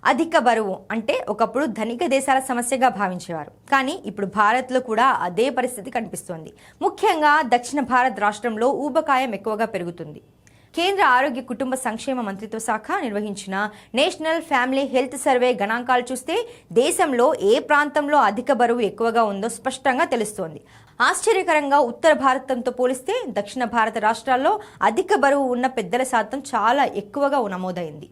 అధిక బరువు అంటే ఒకప్పుడు ధనిక దేశాల సమస్యగా భావించేవారు. కానీ ఇప్పుడు భారత్లో కూడా అదే పరిస్థితి కనిపిస్తోంది. ముఖ్యంగా దక్షిణ భారత్ రాష్ట్రంలో ఊబకాయం ఎక్కువగా పెరుగుతుంది. కేంద్ర ఆరోగ్య కుటుంబ సంక్షేమ మంత్రిత్వ శాఖ నిర్వహించిన నేషనల్ ఫ్యామిలీ హెల్త్ సర్వే గణాంకాలు చూస్తే దేశంలో ఏ ప్రాంతంలో అధిక బరువు ఎక్కువగా ఉందో స్పష్టంగా తెలుస్తోంది. ఆశ్చర్యకరంగా ఉత్తర భారతంతో పోలిస్తే దక్షిణ భారత రాష్ట్రాల్లో అధిక బరువు ఉన్న పెద్దల శాతం చాలా ఎక్కువగా నమోదైంది.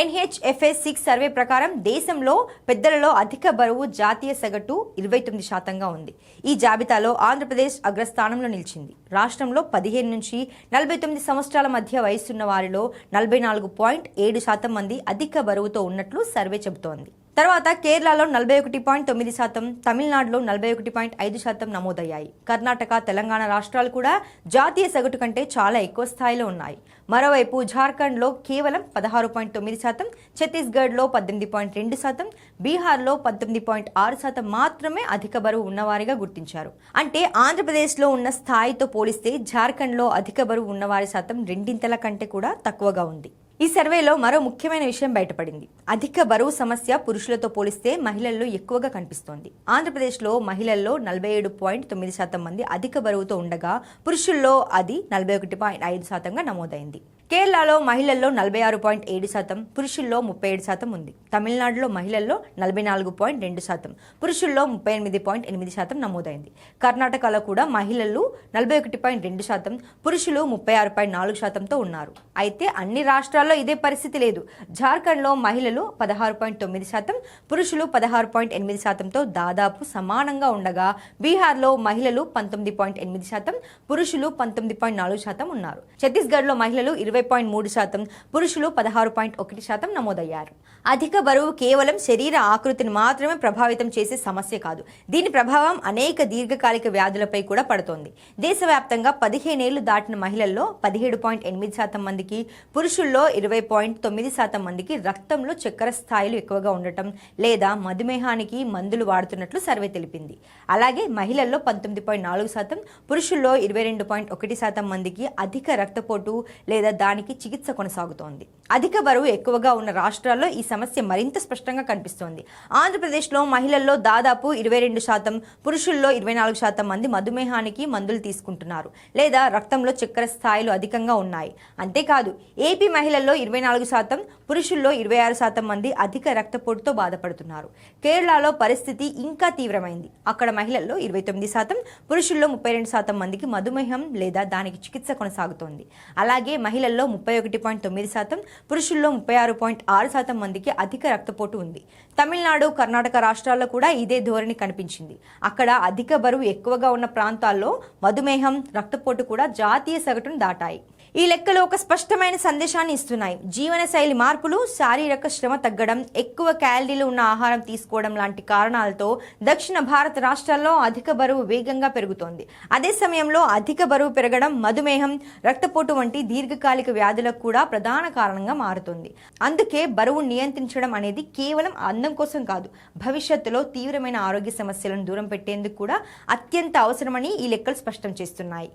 NHFS 6 సర్వే ప్రకారం దేశంలో పెద్దలలో అధిక బరువు జాతీయ సగటు 29% ఉంది. ఈ జాబితాలో ఆంధ్రప్రదేశ్ అగ్రస్థానంలో నిలిచింది. రాష్ట్రంలో 15 నుంచి 49 సంవత్సరాల మధ్య వయసున్న వారిలో 44.7% మంది అధిక బరువుతో ఉన్నట్లు సర్వే చెబుతోంది. తర్వాత కేరళలో 41.9%, తమిళనాడులో 41.5% నమోదయ్యాయి. కర్ణాటక, తెలంగాణ రాష్ట్రాలు కూడా జాతీయ సగటు కంటే చాలా ఎక్కువ స్థాయిలో ఉన్నాయి. మరోవైపు జార్ఖండ్లో కేవలం 16.9%, ఛత్తీస్గఢ్లో 18.2%, బీహార్లో 19.6% మాత్రమే అధిక బరువు ఉన్నవారిగా గుర్తించారు. అంటే ఆంధ్రప్రదేశ్లో ఉన్న స్థాయితో పోలిస్తే జార్ఖండ్లో అధిక బరువు ఉన్నవారి శాతం రెండింతల కంటే కూడా తక్కువగా ఉంది. ఈ సర్వేలో మరో ముఖ్యమైన విషయం బయటపడింది. అధిక బరువు సమస్య పురుషులతో పోలిస్తే మహిళల్లో ఎక్కువగా కనిపిస్తోంది. ఆంధ్రప్రదేశ్లో మహిళల్లో 47.9% మంది అధిక బరువుతో ఉండగా పురుషుల్లో అది 41.5%గా నమోదైంది. కేరళలో మహిళల్లో 46.7%, పురుషుల్లో 37% ఉంది. తమిళనాడులో మహిళల్లో 44.2%, పురుషుల్లో 38.8% నమోదైంది. కర్ణాటకలో కూడా మహిళలు 41.2%, పురుషులు 36.4%తో ఉన్నారు. అయితే అన్ని రాష్ట్రాల్లో ఇదే పరిస్థితి లేదు. జార్ఖండ్లో మహిళలు 16.9%, పురుషులు 16.8%తో దాదాపు సమానంగా ఉండగా బీహార్లో మహిళలు 19.8%, పురుషులు 19.4% ఉన్నారు. ఛత్తీస్గఢ్లో మహిళలు 20.3%, పురుషులు 16.1% నమోదయ్యారు. అధిక బరువు కేవలం శరీర ఆకృతిని మాత్రమే ప్రభావితం చేసే సమస్య కాదు. దీని ప్రభావం అనేక దీర్ఘకాలిక వ్యాధులపై కూడా పడుతోంది. దేశవ్యాప్తంగా 15 ఏళ్లు దాటిన మహిళల్లో 17.8% మందికి, పురుషుల్లో 20.9% మందికి రక్తంలో చక్కెర స్థాయిలు ఎక్కువగా ఉండటం లేదా మధుమేహానికి మందులు వాడుతున్నట్లు సర్వే తెలిపింది. అలాగే మహిళల్లో 19.4%, పురుషుల్లో 22.1% మందికి అధిక రక్తపోటు లేదా దానికి చికిత్స కొనసాగుతోంది. అధిక బరువు ఎక్కువగా ఉన్న రాష్ట్రాల్లో ఈ సమస్య మరింత స్పష్టంగా కనిపిస్తోంది. ఆంధ్రప్రదేశ్లో మహిళల్లో దాదాపు 22%, పురుషుల్లో 24% మంది మధుమేహానికి మందులు తీసుకుంటున్నారు లేదా రక్తంలో చక్కెర స్థాయిలు అధికంగా ఉన్నాయి. అంతేకాదు ఏపీ మహిళల్లో 24%, పురుషుల్లో 26% మంది అధిక రక్తపోటుతో బాధపడుతున్నారు. కేరళలో పరిస్థితి ఇంకా తీవ్రమైంది. అక్కడ మహిళల్లో 29%, పురుషుల్లో 32% మందికి మధుమేహం లేదా దానికి చికిత్స కొనసాగుతోంది. అలాగే మహిళల్లో 31.9%, పురుషుల్లో 36.6% మందికి అధిక రక్తపోటు ఉంది. తమిళనాడు, కర్ణాటక రాష్ట్రాల్లో కూడా ఇదే ధోరణి కనిపించింది. అక్కడ అధిక బరువు ఎక్కువగా ఉన్న ప్రాంతాల్లో మధుమేహం, రక్తపోటు కూడా జాతీయ సగటును దాటాయి. ఈ లెక్కలు ఒక స్పష్టమైన సందేశాన్ని ఇస్తున్నాయి. జీవనశైలి మార్పులు, శారీరక శ్రమ తగ్గడం, ఎక్కువ క్యాలరీలు ఉన్న ఆహారం తీసుకోవడం లాంటి కారణాలతో దక్షిణ భారత రాష్ట్రాల్లో అధిక బరువు వేగంగా పెరుగుతోంది. అదే సమయంలో అధిక బరువు పెరగడం మధుమేహం, రక్తపోటు వంటి దీర్ఘకాలిక వ్యాధులకు కూడా ప్రధాన కారణంగా మారుతుంది. అందుకే బరువు నియంత్రించడం అనేది కేవలం అందం కోసం కాదు, భవిష్యత్తులో తీవ్రమైన ఆరోగ్య సమస్యలను దూరం పెట్టేందుకు కూడా అత్యంత అవసరమని ఈ లెక్కలు స్పష్టం చేస్తున్నాయి.